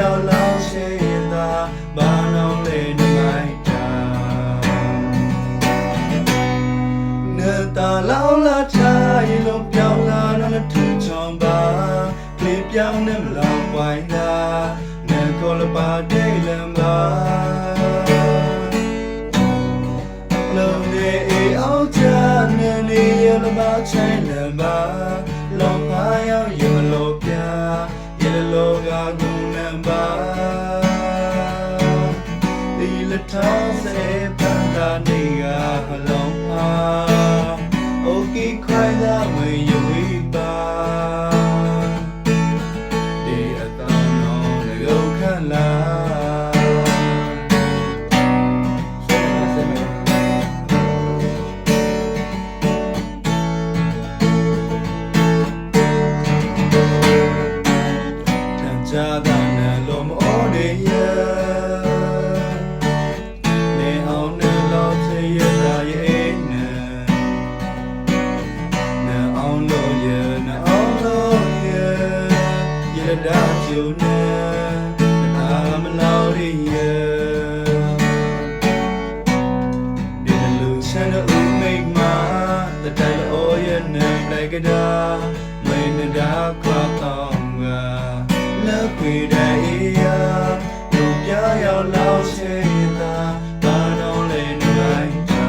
ရောက်လောက်ရှိသာဘာနောင်လေနမိုက်တာနေတာလောက်လာထားရင်လုံးပြောင်းလာတော့ထူချောင်းပါကလေးပြောင်းနေမလောက်ဝိုင်းတာနေကိုလပါတိတ်လမ်းပါလုံးနေအောင်ချမ်းနေရလမချိုင်လမ်းပါလောကရောက်ရမလို့ပြရလောကကူနံပါဒီလက်ထောင်းစေပန်းတာနေကမလုံးပါโอเคခွိုင်းသာမယဝိပါဒီအတောင်းတော်ငေုတ်ခန့်လာ家当然落寞的夜，你好能老子也大也能，能熬老也能熬老也，也大就能，他们老的夜，你的路上的乌梅嘛，在带了我也能来个哒，没能大夸张啊。ခွေတဲ့ရာလူပြရောက်လောက်ရှိသာဘာတော့လဲနေလိုက်တာ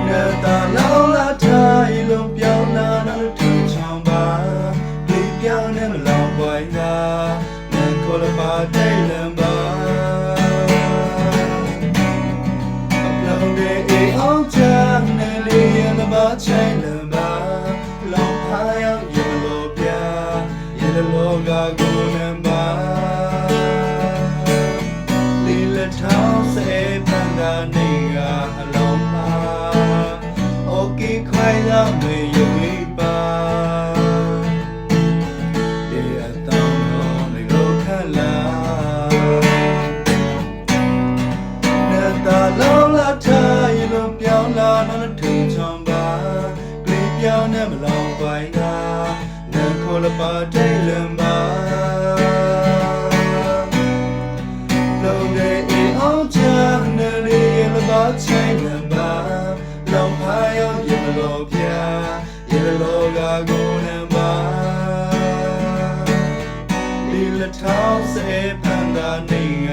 နေတာလောက်လာထားရင်လုံးပြောင်းလာတော့ထူချောင်းပါဒီပြောင်းနေမလောက်ပွိုင်းတာနေကိုလပါတိတ်လမ်းပါအပလုံးတွေအောင်ချမ်းနေလေရလပါချိုင်လမ်းပါလောကရောက်လောကကိုနံပါလီလက်ထောင်းစေပန်းတာနေကအလုံးပါโอเคခွိုင်းသာမေယဝိပါဒီအတောင်းတော်နေလို့ခက်လာနေတာလုံးလာထားရင်လုံးပြောင်းလာတော့ထူချောင်းပါကလေးပြောင်းနေမလောင်ပိုင်တာနေခေါ်လပါတိတ်လမ်းပါလုံးနေအောင်ချမ်းနေရလပါချိုင်လမ်းပါလောင်ဖာရောက်ရလို့ပြရလို့ကကိုနံပါဒီလက်ထောင်းစေပန်းတာနေက